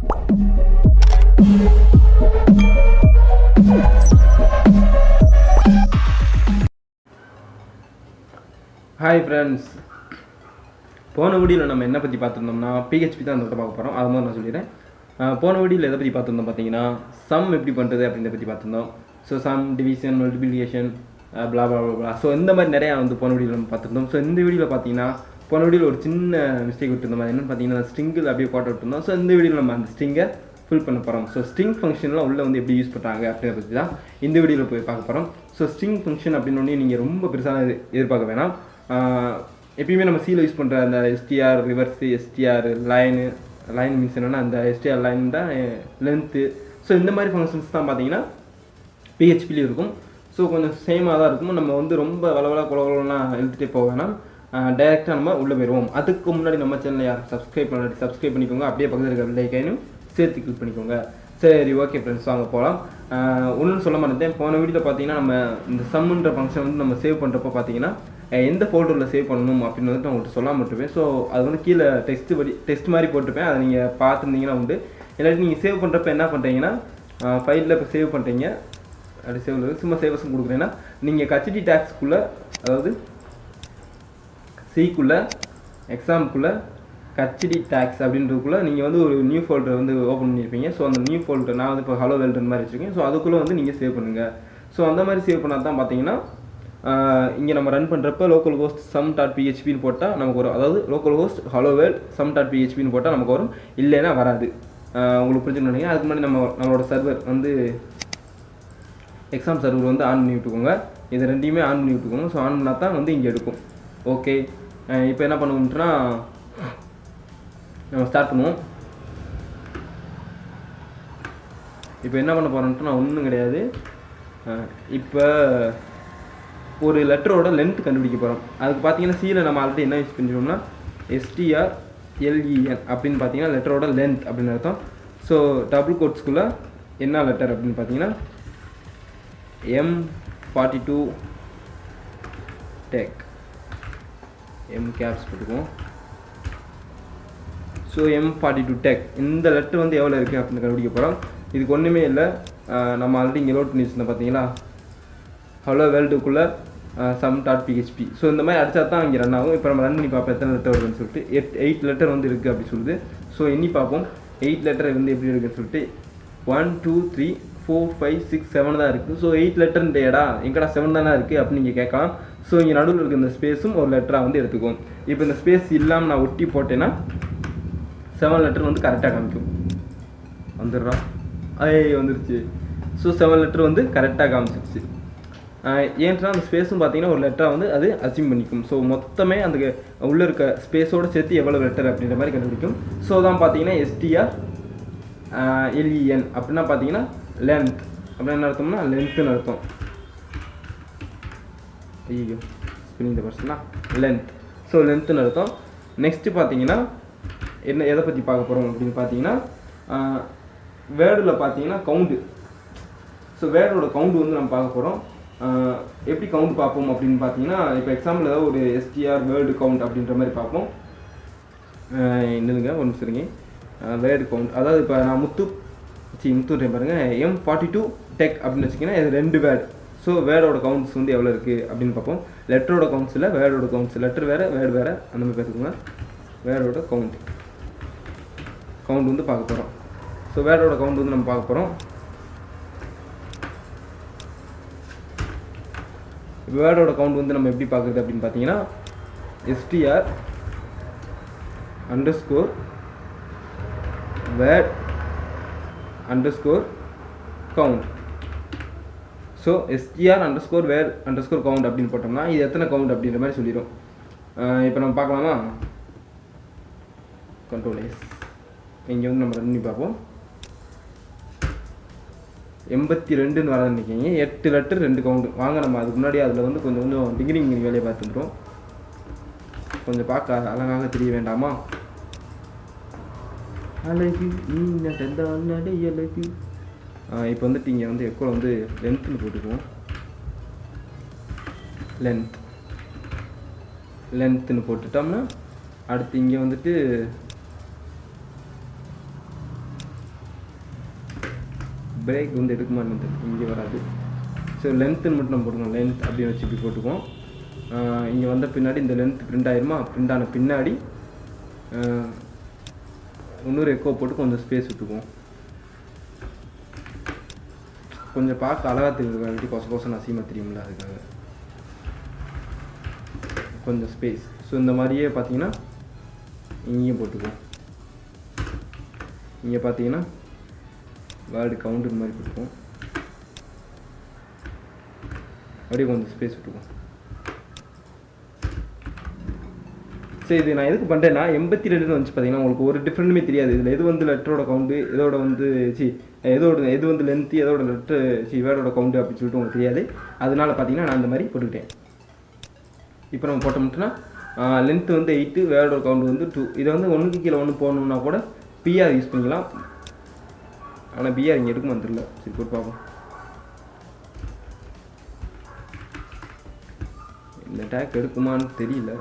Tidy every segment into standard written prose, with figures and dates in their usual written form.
Hi friends, போன வீடியோவில் நம்ம என்ன பற்றி பார்த்துருந்தோம்னா PHP தான் அந்த பார்க்க போகிறோம். அது மாதிரி நான் சொல்லிடுறேன். போன வீடியோவில் எதை பற்றி பார்த்துருந்தோம் பார்த்தீங்கன்னா, சம் எப்படி பண்ணுறது அப்படின்றத பற்றி பார்த்துருந்தோம். ஸோ சம், டிவிஷன், மல்டிப்ளிகேஷன், பிளா பிளா பிளா. ஸோ இந்த மாதிரி நிறையா வந்து போன வீடியோவில் நம்ம பார்த்துருந்தோம். ஸோ இந்த வீடியோவில் பார்த்தீங்கன்னா போன வீடியோவில் ஒரு சின்ன மிஸ்டேக் விட்டுருந்தோம். என்னென்னு பார்த்தீங்கன்னா ஸ்ட்ரிங்கில் அப்படியே போட்டு விட்டுருந்தோம். ஸோ இந்த வீடியோவில் நம்ம அந்த ஸ்ட்ரிங்கை ஃபில் பண்ண போகிறோம். ஸோ ஸ்ட்ரிங் ஃபங்க்ஷன்லாம் உள்ளே வந்து எப்படி யூஸ் பண்ணுறாங்க அப்படின்றத பற்றி தான் இந்த வீடியோவில் போய் பார்க்க போகிறோம். ஸோ ஸ்ட்ரிங் ஃபங்க்ஷன் அப்படின்னு நீங்கள் ரொம்ப பெருசாக எதிர்பார்க்க வேணாம். எப்பயுமே நம்ம சியில் யூஸ் பண்ணுற அந்த STR, reverse, STR, line means என்னென்னா அந்த STR லைன் தான் லென்த்து. ஸோ இந்த மாதிரி ஃபங்க்ஷன்ஸ் தான் பார்த்தீங்கன்னா PHPலையும் இருக்கும். ஸோ கொஞ்சம் சேமாக தான் இருக்கும். நம்ம வந்து ரொம்ப வளவளா குளவலாம் எழுதிட்டே போக வேணாம். டைரெக்டாக நம்ம உள்ளே போயிடுவோம். அதுக்கு முன்னாடி நம்ம சேனலை யாரும் சப்ஸ்கிரைப் பண்ணிக்கோங்க. அப்படியே பக்கத்தில் இருக்கிற பெல் ஐக்கானையும் சேர்த்து கிளிக் பண்ணிக்கோங்க. சரி, ஓகே ஃப்ரெண்ட்ஸ், வாங்க போகலாம். ஒன்றும் சொல்ல மாட்டேன். போன வீடியோவில் பார்த்தீங்கன்னா நம்ம இந்த சம்முன்ற ஃபங்க்ஷன் வந்து நம்ம சேவ் பண்ணுறப்போ பார்த்தீங்கன்னா எந்த ஃபோல்டரில் சேவ் பண்ணணும் அப்படின்னு வந்துட்டு நான் உங்களுக்கு சொல்லாமல் விட்டுருப்பேன். ஸோ அது வந்து கீழே டெக்ஸ்ட் மாதிரி போட்டிருப்பேன். அதை நீங்கள் பார்த்துருந்தீங்கன்னா உண்டு. இல்லாட்டி நீங்கள் சேவ் பண்ணுறப்ப என்ன பண்ணுறீங்கன்னா, ஃபைலில் இப்போ சேவ் பண்ணுறீங்க, அப்படி சும்மா சேவஸும் கொடுக்குறேன்னா நீங்கள் HT டேக்ஸ்க்குள்ளே, அதாவது சிக்குள்ளே, எக்ஸாமுக்குள்ளே HT டேக்ஸ் அப்படின்றதுக்குள்ளே நீங்கள் வந்து ஒரு நியூ ஃபோல்டர் வந்து ஓப்பன் பண்ணியிருப்பீங்க. ஸோ அந்த நியூ ஃபோல்டர் நான் வந்து இப்போ ஹலோ வேல்டுன்ற மாதிரி வச்சுருக்கேன். ஸோ அதுக்குள்ளே வந்து நீங்கள் சேவ் பண்ணுங்கள். ஸோ அந்த மாதிரி சேவ் பண்ணால் தான் பார்த்தீங்கன்னா இங்கே நம்ம ரன் பண்ணுறப்ப லோக்கல் ஹோஸ்ட் sum.phpன்னு போட்டால் நமக்கு வரும். அதாவது லோக்கல் ஹோஸ்ட் ஹலோ வேல்ட் sum.phpன்னு போட்டால் நமக்கு வரும். இல்லைன்னா வராது. உங்களுக்கு புரிஞ்சுக்கணும் நினைக்கிறேன். அதுக்கு முன்னாடி நம்மளோட சர்வர் வந்து எக்ஸாம் சர்வர் வந்து ஆன் பண்ணி விட்டுக்கோங்க. இது ரெண்டையுமே ஆன் பண்ணி விட்டுக்கோங்க. ஸோ ஆன் பண்ணால் தான் வந்து இங்கே எடுக்கும். ஓகே, இப்போ என்ன பண்ணுவோம்னா நம்ம ஸ்டார்ட் பண்ணுவோம். இப்போ என்ன பண்ண போகிறோம்ட்டு நான் ஒன்றும் கிடையாது. இப்போ ஒரு லெட்டரோட லென்த் கண்டுபிடிக்க போகிறோம். அதுக்கு பார்த்தீங்கன்னா சியில் நம்ம ஆல்ரெடி என்ன யூஸ் பண்ணிடுவோம்னா STRLEN அப்படின்னு பார்த்தீங்கன்னா லெட்டரோட லென்த் அப்படின்னு அர்த்தம். ஸோ டபுள் கோட்ஸ்குள்ளே என்ன லெட்டர் அப்படின்னு பார்த்தீங்கன்னா M42 டெக், M கேப்ஸ் போட்டுக்குவோம். ஸோ M42 டெக் இந்த லெட்டர் வந்து எவ்வளோ இருக்குது அப்படின்னு கண்டுபிடிக்க போகிறோம். இதுக்கு ஒன்றுமே இல்லை. நம்ம ஆல்ரெடி இங்கே லோட் பண்ணி வச்சுருந்தோம் பார்த்தீங்களா, ஹலோ வேர்ல்டுக்குள்ளே sum.php. ஸோ இந்த மாதிரி அடித்தா தான் இங்கே ரன் ஆகும். இப்போ நம்ம ரன் பண்ணி பார்ப்போம் எத்தனை லெட்டர் வருதுன்னு சொல்லிட்டு. 8 லெட்டர் வந்து இருக்குது அப்படி சொல்லுது. ஸோ எண்ணி பார்ப்போம் 8 லெட்டர் வந்து எப்படி இருக்குன்னு சொல்லிட்டு. 1 2 3 4 5 6 7 தான் இருக்குது. ஸோ 8 லெட்டர்ன்ற இடா எங்கடா 7 தானே இருக்குது அப்படின்னு நீங்கள் கேட்கலாம். ஸோ இங்கே நடுவில் இருக்க இந்த ஸ்பேஸும் ஒரு லெட்டராக வந்து எடுத்துக்கும். இப்போ இந்த ஸ்பேஸ் இல்லாமல் நான் ஒட்டி போட்டேன்னா 7 லெட்டர் வந்து கரெக்டாக காமிக்கும். வந்துடுறா, வந்துருச்சு. ஸோ 7 லெட்டர் வந்து கரெக்டாக காமிச்சிருச்சு. ஏன்னா அந்த ஸ்பேஸும் பார்த்தீங்கன்னா ஒரு லெட்டராக வந்து அது அசியூம் பண்ணிக்கும். ஸோ மொத்தமே அந்த உள்ளே இருக்க ஸ்பேஸோடு சேர்த்து எவ்வளோ லெட்டர் அப்படின்ற மாதிரி கண்டுபிடிக்கும். ஸோ தான் பார்த்தீங்கன்னா STRLEN அப்படின்னா பார்த்தீங்கன்னா லென்த் அப்படின்னு என்ன அர்த்தம்னா லென்த்துன்னு அர்த்தம். ஐயோ ஸ்பின்னிங் த பர்சனா லென்த். ஸோ லென்த்துன்னு அர்த்தம். நெக்ஸ்ட்டு பார்த்தீங்கன்னா எதை பற்றி பார்க்க போகிறோம் அப்படின்னு பார்த்தீங்கன்னா வேர்டில் பார்த்தீங்கன்னா கவுண்டு. ஸோ வேர்டோட கவுண்டு வந்து நம்ம பார்க்க போகிறோம். எப்படி கவுண்ட் பார்ப்போம் அப்படின்னு பார்த்தீங்கன்னா, இப்போ எக்ஸாம்பிள் ஏதாவது ஒரு STR வேர்டு கவுண்ட் அப்படின்ற மாதிரி பார்ப்போம். என்னதுங்க ஒரு நிமிஷம் இருங்க. வேர்டு கவுண்ட், அதாவது இப்போ நான் முத்துன்றேன் பாருங்கள், M42 டெக் அப்படின்னு வச்சிங்கன்னா இது 2 வேர்டு. ஸோ வேர்டோட கவுண்ட்ஸ் வந்து எவ்வளோ இருக்குது அப்படின்னு பார்ப்போம். லெட்டரோட கவுண்ட்ஸ் இல்லை, வேர்டோட கவுண்ட்ஸ். லெட்டர் வேறு, வேர்டு வேறு, அந்த மாதிரி பார்த்துக்கோங்க. வேர்டோட கவுண்ட் வந்து பார்க்க போகிறோம். ஸோ வேர்டோட கவுண்ட் வந்து நம்ம பார்க்க போகிறோம். வேர்டோட கவுண்ட் வந்து நம்ம எப்படி பார்க்குறது அப்படின்னு பார்த்தீங்கன்னா STR_word_count. ஸோ STR_word_count அப்படின்னு போட்டோம்னா இது எத்தனை கவுண்ட் அப்படின்ற மாதிரி சொல்லிடும். இப்போ நம்ம பார்க்கலாமா, Ctrl+S. இங்கே வந்து நம்ம ரன் பண்ணி பார்ப்போம். 82ன்னு வரதுன்னு நினைக்கிங்க. 8 லெட்டர் 2 கவுண்டு. வாங்க நம்ம அதுக்கு முன்னாடி அதில் வந்து கொஞ்சம் டிகிரிங் வேலையை பார்த்துக்கிறோம். கொஞ்சம் பார்க்க அழகாக தெரிய வேண்டாமா? அழகு நீ நடந்தால் நடை அழகு. இப்போ வந்துட்டு இங்கே வந்து எக்கோல வந்து லென்த்துன்னு போட்டுக்குவோம். லென்த்துன்னு போட்டுட்டோம்னா அடுத்து இங்கே வந்துட்டு பிரேக் வந்து எடுக்குமான்னு இங்கே வராது. ஸோ லென்த்துன்னு மட்டும் நம்ம போட்டுக்கோம். லென்த் அப்படின்னு வச்சு இப்படி போட்டுக்குவோம். இங்கே வந்த பின்னாடி இந்த லென்த் பிரிண்ட் ஆயிருமா, பிரிண்ட் ஆன பின்னாடி இன்னொரு எக்கோ போட்டு கொஞ்சம் ஸ்பேஸ் விட்டுக்குவோம். கொஞ்சம் பார்க்க அழகாக தெரியுது, கொசம் அசிங்கமாக தெரியும்ல, அதுக்காக கொஞ்சம் ஸ்பேஸ். ஸோ இந்த மாதிரியே பார்த்தீங்கன்னா இங்கேயும் போட்டுக்குவோம். இங்கே பார்த்தீங்கன்னா வேர்டு கவுண்டர் மாதிரி போட்டுக்குவோம். அப்படியே கொஞ்சம் ஸ்பேஸ் விட்டுக்குவோம். ஸோ இது நான் எதுக்கு பண்ணுறேன்னா 82 வந்துச்சு பார்த்தீங்கன்னா உங்களுக்கு ஒரு டிஃப்ரெண்ட்டுமே தெரியாது. இதில் எது வந்து லெட்டரோட கவுண்டு, எதோட வந்து எது வந்து லென்த்து, எதோட லெட்டர் வேர்டோட கவுண்டு அப்படின்னு சொல்லிட்டு உங்களுக்கு தெரியாது. அதனால பார்த்தீங்கன்னா நான் இந்த மாதிரி போட்டுக்கிட்டேன். இப்போ நம்ம போட்டோம்னா லென்த்து வந்து 8, வேர்டோட கவுண்டு வந்து 2. இதை வந்து 1க்கு கீழே 1 போகணுன்னா கூட பிஆர் யூஸ் பண்ணிக்கலாம். ஆனால் பிஆர் இங்கே எடுக்குமா தெரியல. சரி போட்டு பார்ப்போம். இந்த டேக் எடுக்குமான்னு தெரியல.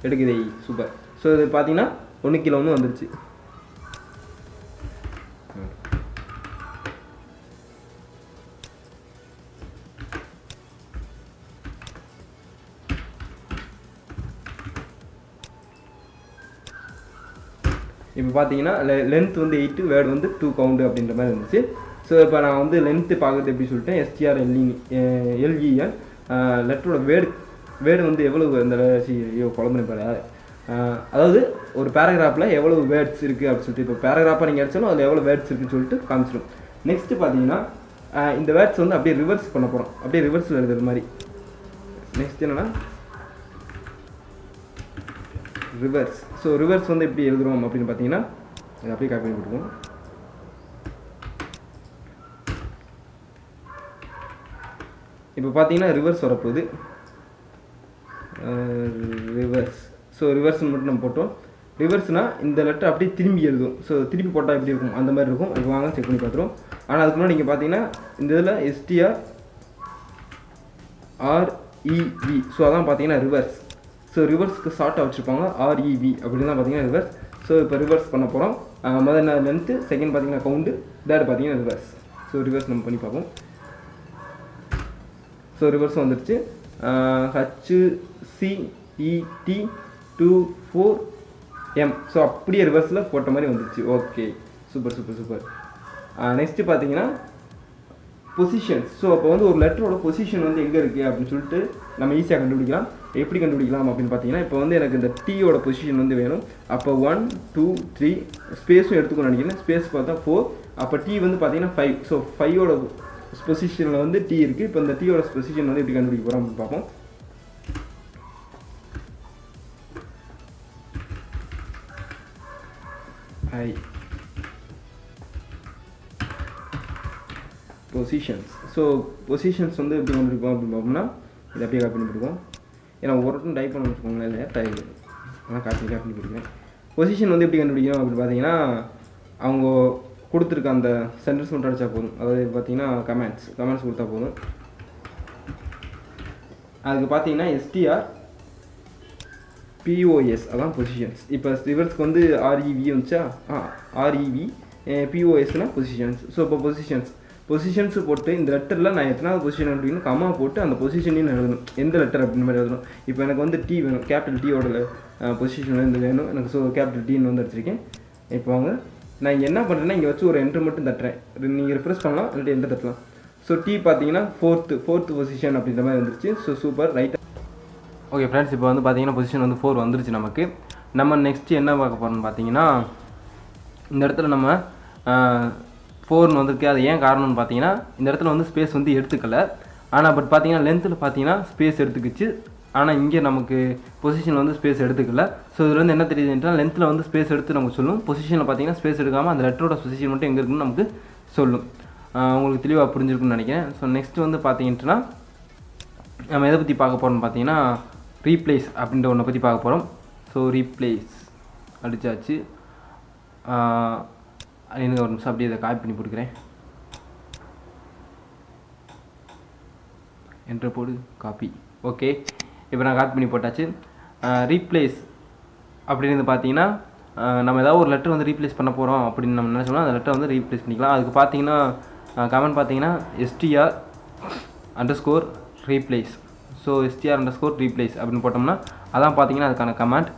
எடுக்குதே, சூப்பர். ஸோ இது பார்த்தீங்கன்னா 1 கீழே 1 வந்துருச்சு. இப்போ பார்த்தீங்கன்னா லென்த் வந்து 8, வேர்டு வந்து 2 கவுண்டு அப்படின்ற மாதிரி இருந்துச்சு. ஸோ இப்போ நான் வந்து லென்த்து பார்க்குறது எப்படி சொல்லிட்டேன், STRLEN லெட்டரோட வேர்டு வந்து எவ்வளவு அந்த குழம்புன்னு பாரு. அதாவது ஒரு பேராகிராஃபில் எவ்வளவு வேர்ட்ஸ் இருக்குது அப்படின்னு சொல்லிட்டு, இப்போ பேராகிராஃபாக நீங்கள் அடித்தாலும் அதில் எவ்வளோ வேர்ட்ஸ் இருக்குன்னு சொல்லிட்டு காமிச்சிடும். நெக்ஸ்ட்டு பார்த்தீங்கன்னா இந்த வேர்ட்ஸ் வந்து அப்படியே ரிவர்ஸ் பண்ண போகிறோம். அப்படியே ரிவர்ஸில் எழுதுற மாதிரி. நெக்ஸ்ட் என்னென்னா ரிவர்ஸ். ஸோ ரிவர்ஸ் வந்து எப்படி எழுதுகிறோம் அப்படின்னு பார்த்தீங்கன்னா அதை அப்படியே காப்பி பண்ணி போட்டுருவோம். இப்போ பார்த்தீங்கன்னா ரிவர்ஸ் வரப்போகுது. ரிவர்ஸ். ஸோ ரிவர்ஸ்ன்னு மட்டும் நம்ம போட்டோம். ரிவர்ஸ்னால் இந்த லெட்டர் அப்படியே திரும்பி எழுதும். ஸோ திருப்பி போட்டால் எப்படி இருக்கும் அந்த மாதிரி இருக்கும். அது வாங்க செக் பண்ணி பார்த்துருவோம். ஆனால் அதுக்கு முன்னாடி நீங்கள் பார்த்தீங்கன்னா இந்த இதில் STRREV. ஸோ அதான் பார்த்தீங்கன்னா ரிவர்ஸ். ஸோ ரிவர்ஸ்க்கு ஷார்ட்டாக வச்சுருப்பாங்க REV அப்படின்னு தான் பார்த்தீங்கன்னா ரிவர்ஸ். ஸோ இப்போ ரிவர்ஸ் பண்ண போகிறோம். முதல்ல லென்த்து, செகண்ட் பார்த்தீங்கன்னா கவுண்டு, தேர்ட் பார்த்தீங்கன்னா ரிவர்ஸ். ஸோ ரிவர்ஸ் நம்ம பண்ணி பார்ப்போம். ஸோ ரிவர்ஸ் வந்துடுச்சு. HCET24M. ஸோ அப்படியே ரிவர்ஸில் போட்ட மாதிரி வந்துடுச்சு. Okay, super super super. Next பார்த்தீங்கன்னா பொசிஷன்ஸ். ஸோ அப்போ வந்து ஒரு லெட்டரோட பொசிஷன் வந்து எங்கே இருக்குது அப்படின்னு சொல்லிட்டு நம்ம ஈஸியாக கண்டுபிடிக்கலாம். எப்படி கண்டுபிடிக்கலாம் அப்படின்னு பார்த்தீங்கன்னா, இப்போ வந்து எனக்கு இந்த டீயோட பொசிஷன் வந்து வேணும். அப்போ 1 2 3 ஸ்பேஸும் எடுத்துக்கணும்னு நினைக்கிறேன். ஸ்பேஸ் பார்த்தா 4. அப்போ டீ வந்து பார்த்தீங்கன்னா 5. ஸோ 5ஓட பொசிஷனில் வந்து டீ இருக்குது. இப்போ இந்த டீயோட பொசிஷன் வந்து எப்படி கண்டுபிடிக்க போகிறோம் அப்படின்னு பார்ப்போம். பொசிஷன்ஸ். ஸோ பொசிஷன்ஸ் வந்து எப்படி கண்டுபிடிப்போம் அப்படின்னு பார்த்தோம்னா இதை அப்படியே காப்பி பண்ணி போடுவோம். ஏன்னா ஒரு டைப் பண்ண வச்சுக்கோங்களேன், இல்லை டைப் ஆனால் காப்பி போடுவேன். பொசிஷன் வந்து எப்படி கண்டுபிடிக்கணும் அப்படின்னு பார்த்தீங்கன்னா, அவங்க கொடுத்துருக்க அந்த சென்டென்ஸ் மட்டும் அடித்தா போதும். அதாவது பார்த்தீங்கன்னா கமெண்ட்ஸ் கொடுத்தா போதும். அதுக்கு பார்த்தீங்கன்னா STRPOS அதான் பொசிஷன்ஸ். இப்போ ரிவர்ஸ்க்கு வந்து REV வந்துச்சா, REV POSனால் பொசிஷன்ஸ். ஸோ இப்போ பொசிஷன்ஸு போட்டு இந்த லெட்டரில் நான் எத்தனாவது பொசிஷன் அப்படின்னு கம்மா போட்டு அந்த பொசிஷனையும் எழுதணும். எந்த லெட்டர் அப்படின்னு மாதிரி எழுதணும். இப்போ எனக்கு வந்து T வேணும், கேபிட்டல் Tயோட பொசிஷன் வந்து வேணும் எனக்கு. ஸோ கேபிட்டல் Tன்னு வந்து அடிச்சிருக்கேன். இப்போ வாங்க நான் இங்கே என்ன பண்ணுறேன்னா, இங்கே வச்சு ஒரு என்ட்ரு மட்டும் தட்டுறேன். நீங்கள் ரிஃப்ரெஷ் பண்ணலாம், இல்லாட்டி என்ட்ரு தட்டலாம். ஸோ T பார்த்தீங்கன்னா ஃபோர்த்து பொசிஷன் அப்படின்ற மாதிரி வந்துருச்சு. So super, right. Okay friends, இப்போ வந்து பார்த்தீங்கன்னா பொசிஷன் வந்து 4 வந்துருச்சு நமக்கு. நம்ம நெக்ஸ்ட்டு என்ன பார்க்க போகிறோம்னு பார்த்தீங்கன்னா, இந்த இடத்துல நம்ம 4 வந்திருக்கு. அது ஏன் காரணம்னு பார்த்தீங்கன்னா, இந்த இடத்துல வந்து ஸ்பேஸ் வந்து எடுத்துக்கலை. ஆனால் பட் பார்த்தீங்கன்னா லென்த்தில் பார்த்தீங்கன்னா ஸ்பேஸ் எடுத்துக்கிச்சு. ஆனால் இங்கே நமக்கு பொசிஷன் வந்து ஸ்பேஸ் எடுத்துக்கல. ஸோ இதில் வந்து என்ன தெரியுதுன்னா, லென்த்தில் வந்து ஸ்பேஸ் எடுத்து நமக்கு சொல்லும். பொசிஷனில் பார்த்தீங்கன்னா ஸ்பேஸ் எடுக்காமல் அந்த லெட்டரோட பொசிஷன் மட்டும் எங்கே இருக்குன்னு நமக்கு சொல்லும். உங்களுக்கு தெளிவாக புரிஞ்சிருக்குன்னு நினைக்கிறேன். ஸோ நெக்ஸ்ட்டு வந்து பார்த்தீங்கன்னா நம்ம எதை பற்றி பார்க்க போகிறோம்னு பார்த்தீங்கன்னா, ரீப்ளேஸ் அப்படின்ற ஒன்றை பற்றி பார்க்க போகிறோம். ஸோ ரீப்ளேஸ் அடித்தாச்சு. எனக்கு ஒரு நிமிஷம் அப்படியே இதை காப்பி பண்ணி கொடுக்குறேன். என்ட்ரு போடு, காப்பி. ஓகே, இப்போ நான் காப்பி பண்ணி போட்டாச்சு. ரீப்ளேஸ் அப்படின்னு பார்த்தீங்கன்னா நம்ம ஏதாவது ஒரு லெட்டர் வந்து ரீப்ளேஸ் பண்ண போகிறோம் அப்படின்னு நம்ம நினச்சோம்னா அந்த லெட்டர் வந்து ரீப்ளேஸ் பண்ணிக்கலாம். அதுக்கு பார்த்தீங்கன்னா கமெண்ட் பார்த்தீங்கன்னா str_replace. ஸோ str_replace அப்படின்னு போட்டோம்னா அதான் பார்த்தீங்கன்னா அதுக்கான கமெண்ட்.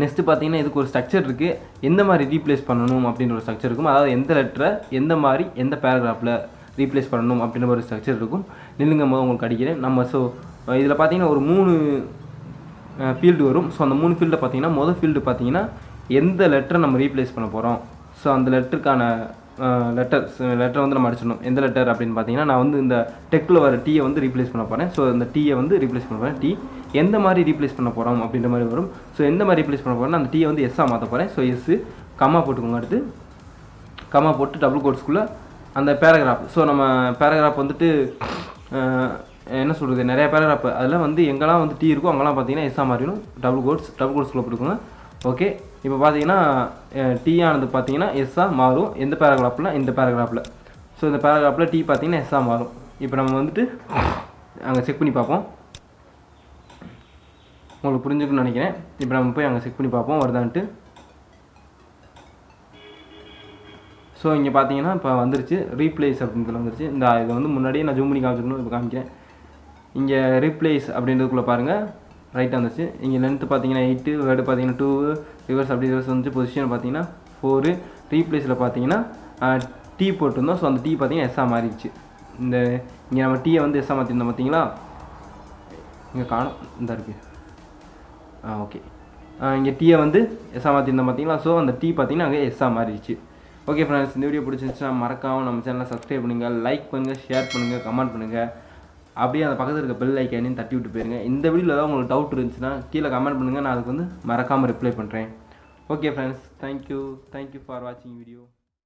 நெக்ஸ்ட்டு பார்த்தீங்கன்னா இதுக்கு ஒரு ஸ்ட்ரக்சர் இருக்குது, எந்த மாதிரி ரீப்ளேஸ் பண்ணணும் அப்படின்ற ஒரு ஸ்ட்ரக்சர் இருக்கும். அதாவது எந்த லெட்டரை எந்த மாதிரி எந்த பேராகிராஃபில் ரீப்ளேஸ் பண்ணணும் அப்படின்ற ஒரு ஸ்ட்ரக்சர் இருக்கும். நில்லுங்க போது உங்களுக்கு அடிக்கிறேன். நம்ம ஸோ இதில் பார்த்தீங்கன்னா ஒரு 3 ஃபீல்டு வரும். ஸோ அந்த 3 ஃபீல்டை பார்த்தீங்கன்னா முதல் ஃபீல்டு பார்த்தீங்கன்னா எந்த லெட்டரை நம்ம ரீப்ளேஸ் பண்ண போகிறோம். ஸோ அந்த லெட்டருக்கான லெட்டர் வந்து நம்ம அடிச்சிடணும். எந்த லெட்டர் அப்படின்னு பார்த்தீங்கன்னா நான் வந்து இந்த டெக்கில் வர டீயை வந்து ரீப்ளேஸ் பண்ண போகிறேன். ஸோ அந்த டீயை வந்து ரீப்ளேஸ் பண்ண போகிறேன். டீ எந்த மாதிரி ரீப்ளேஸ் பண்ண போகிறோம் அப்படின்ற மாதிரி வரும். ஸோ எந்த மாதிரி ரீப்ளேஸ் பண்ண போகிறோம்னா அந்த டீயை வந்து எஸ்ஸாக மாற்ற போகிறேன். ஸோ எஸ்ஸு கம்மா போட்டுக்கோங்க. அடுத்து கம்மா போட்டு டபுள் கோட்ஸ்குள்ளே அந்த பேராகிராஃப். ஸோ நம்ம பேராகிராஃப் வந்துட்டு என்ன சொல்கிறது, நிறைய பேராகிராஃப் அதில் வந்து எங்கெல்லாம் வந்து டீ இருக்கோ அங்கெல்லாம் பார்த்தீங்கன்னா எஸ்ஸாக மாறிடும். டபுள் கோட்ஸ்குள்ளே போட்டுக்கோங்க. ஓகே, இப்போ பார்த்தீங்கன்னா டீ ஆனது பார்த்தீங்கன்னா எஸ்ஸாக மாறும். எந்த பேராகிராஃபில், இந்த பேராகிராஃபில். ஸோ இந்த பேராகிராஃபில் டீ பார்த்தீங்கன்னா எஸ்ஸாக மாறும். இப்போ நம்ம வந்துட்டு அங்கே செக் பண்ணி பார்ப்போம். உங்களுக்கு புரிஞ்சுக்கணும்னு நினைக்கிறேன். இப்போ நம்ம போய் அங்கே செக் பண்ணி பார்ப்போம் வருதான்ட்டு. ஸோ இங்கே பார்த்தீங்கன்னா இப்போ வந்துருச்சு ரீப்ளேஸ் அப்படின்றதுல வந்துருச்சு. இந்த இதை வந்து முன்னாடியே நான் ஜூம் பண்ணி காமிச்சிக்கணும், இப்போ காமிக்கிறேன். இங்கே ரீப்ளேஸ் அப்படின்றதுக்குள்ளே பாருங்கள் ரைட்டாக வந்துச்சு. இங்கே லென்த்து பார்த்தீங்கன்னா 8, வேர்டு பார்த்தீங்கன்னா 2, ரிவர்ஸ் அப்படி ரிவர்ஸ் வந்துச்சு. பொசிஷன் பார்த்தீங்கன்னா 4, ரீப்ளேஸில் பார்த்தீங்கன்னா டீ போட்டிருந்தோம். ஸோ அந்த டீ பார்த்தீங்கன்னா எஸ்ஸாக மாறிடுச்சு. இந்த இங்கே நம்ம டீயை வந்து எஸ்ஸாக மாற்றிருந்தோம் பார்த்தீங்களா, இங்கே காணும் இந்த இருக்குது. ஓகே, இங்கே டீயை வந்து எஸ்ஸாக மாற்றிருந்தோம் பார்த்தீங்களா. ஸோ அந்த டீ பார்த்தீங்கன்னா அங்கே எஸ்ஸாக மாறிடுச்சு. ஓகே ஃப்ரெண்ட்ஸ், இந்த வீடியோ பிடிச்சிருந்துச்சுன்னா மறக்காமல் நம்ம சேனலை சப்ஸ்கிரைப் பண்ணுங்கள், லைக் பண்ணுங்கள், ஷேர் பண்ணுங்கள், கமெண்ட் பண்ணுங்கள். அப்படியே அந்த பக்கத்தில் இருக்க பெல் ஐக்கானையும் தட்டி விட்டு போயிருங்க. இந்த வீடியோவில் ஏதாவது உங்களுக்கு டவுட் இருந்துச்சுன்னா கீழே கமெண்ட் பண்ணுங்கள், நான் அதுக்கு வந்து மறக்காமல் ரிப்ளை பண்ணுறேன். ஓகே ஃப்ரெண்ட்ஸ், தேங்க்யூ ஃபார் வாட்சிங் வீடியோ.